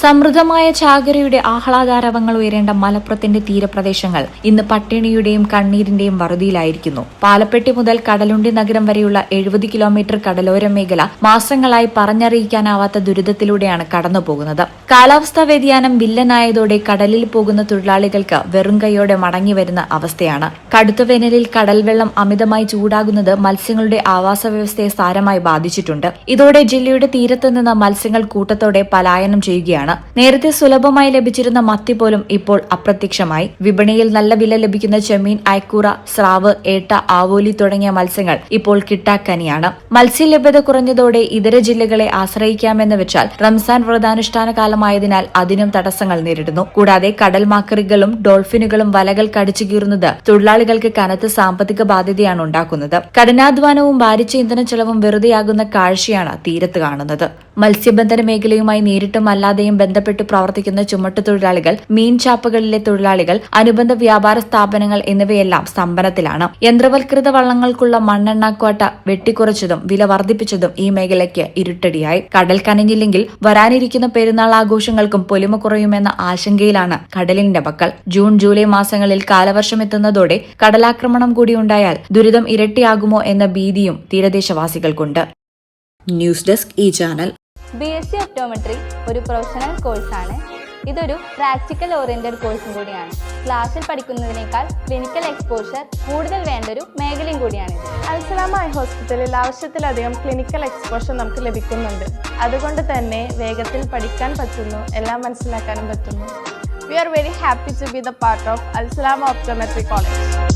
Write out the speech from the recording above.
സമൃദ്ധമായ ചാകരയുടെ ആഹ്ലാദാരവങ്ങൾ ഉയരേണ്ട മലപ്പുറത്തിന്റെ തീരപ്രദേശങ്ങൾ ഇന്ന് പട്ടിണിയുടെയും കണ്ണീരിന്റെയും വറുതിയിലായിരിക്കുന്നു. പാലപ്പെട്ടി മുതൽ കടലുണ്ടി നഗരം വരെയുള്ള 70 കിലോമീറ്റർ കടലോര മേഖല മാസങ്ങളായി പറഞ്ഞറിയിക്കാനാവാത്ത ദുരിതത്തിലൂടെയാണ് കടന്നുപോകുന്നത്. കാലാവസ്ഥാ വ്യതിയാനം വില്ലനായതോടെ കടലിൽ പോകുന്ന തൊഴിലാളികൾക്ക് വെറും കൈയോടെ മടങ്ങിവരുന്ന അവസ്ഥയാണ്. കടുത്ത വേനലിൽ കടൽ വെള്ളം അമിതമായി ചൂടാകുന്നത് മത്സ്യങ്ങളുടെ ആവാസ വ്യവസ്ഥയെ സാരമായി ബാധിച്ചിട്ടുണ്ട്. ഇതോടെ ജില്ലയുടെ തീരത്ത് നിന്ന് മത്സ്യങ്ങൾ കൂട്ടത്തോടെ പലായനം ചെയ്യുകയാണ്. നേരത്തെ സുലഭമായി ലഭിച്ചിരുന്ന മത്തി പോലും ഇപ്പോൾ അപ്രത്യക്ഷമായി. വിപണിയിൽ നല്ല വില ലഭിക്കുന്ന ചെമ്മീൻ, അയക്കൂറ, സ്രാവ്, ഏട്ട, ആവോലി തുടങ്ങിയ മത്സ്യങ്ങൾ ഇപ്പോൾ കിട്ടാക്കനിയാണ്. മത്സ്യലഭ്യത കുറഞ്ഞതോടെ ഇതര ജില്ലകളെ ആശ്രയിക്കാമെന്ന് വെച്ചാൽ റംസാൻ വ്രതാനുഷ്ഠാന കാലമായതിനാൽ അതിനും തടസ്സങ്ങൾ നേരിടുന്നു. കൂടാതെ കടൽ മാക്കറികളും ഡോൾഫിനുകളും വലകൾ കടിച്ചു കീറുന്നത് തൊഴിലാളികൾക്ക് കനത്ത സാമ്പത്തിക ബാധ്യതയാണ് ഉണ്ടാക്കുന്നത്. കഠിനാധ്വാനവും ഭാരിച്ച ഇന്ധന ചെലവും വെറുതെയാകുന്ന കാഴ്ചയാണ് തീരത്ത് കാണുന്നത്. മത്സ്യബന്ധന മേഖലയുമായി നേരിട്ടും അല്ലാതെയും ബന്ധപ്പെട്ട് പ്രവർത്തിക്കുന്ന ചുമട്ടുതൊഴിലാളികൾ, മീൻ ചാപ്പകളിലെ തൊഴിലാളികൾ, അനുബന്ധ വ്യാപാര സ്ഥാപനങ്ങൾ എന്നിവയെല്ലാം സ്തംഭനത്തിലാണ്. യന്ത്രവൽകൃത വള്ളങ്ങൾക്കുള്ള മണ്ണെണ്ണ ക്വാട്ട വെട്ടിക്കുറച്ചതും വില വർദ്ധിപ്പിച്ചതും ഈ മേഖലയ്ക്ക് ഇരുട്ടടിയായി. കടൽ കനിഞ്ഞില്ലെങ്കിൽ വരാനിരിക്കുന്ന പെരുന്നാൾ ആഘോഷങ്ങൾക്കും പൊലിമ കുറയുമെന്ന ആശങ്കയിലാണ് കടലിന്റെ മക്കൾ. ജൂൺ, ജൂലൈ മാസങ്ങളിൽ കാലവർഷം എത്തുന്നതോടെ കടലാക്രമണം കൂടിയുണ്ടായാൽ ദുരിതം ഇരട്ടിയാകുമോ എന്ന ഭീതിയും തീരദേശവാസികൾക്കുണ്ട്. ന്യൂസ് ഡെസ്ക് ഈ ചാനൽ. BSc ഒപ്റ്റോമെട്രി ഒരു പ്രൊഫഷണൽ കോഴ്സാണ്. ഇതൊരു പ്രാക്ടിക്കൽ ഓറിയന്റഡ് കോഴ്സും കൂടിയാണ്. ക്ലാസ്സിൽ പഠിക്കുന്നതിനേക്കാൾ ക്ലിനിക്കൽ എക്സ്പോഷർ കൂടുതൽ വേണ്ടൊരു മേഖലയും കൂടിയാണ്. അൽസലാമ ഐ ഹോസ്പിറ്റലിൽ ആവശ്യത്തിലധികം ക്ലിനിക്കൽ എക്സ്പോഷർ നമുക്ക് ലഭിക്കുന്നുണ്ട്. അതുകൊണ്ട് തന്നെ വേഗത്തിൽ പഠിക്കാൻ പറ്റുന്നു, എല്ലാം മനസ്സിലാക്കാനും പറ്റുന്നു. We are very happy to be the part of Al Salama Optometry College.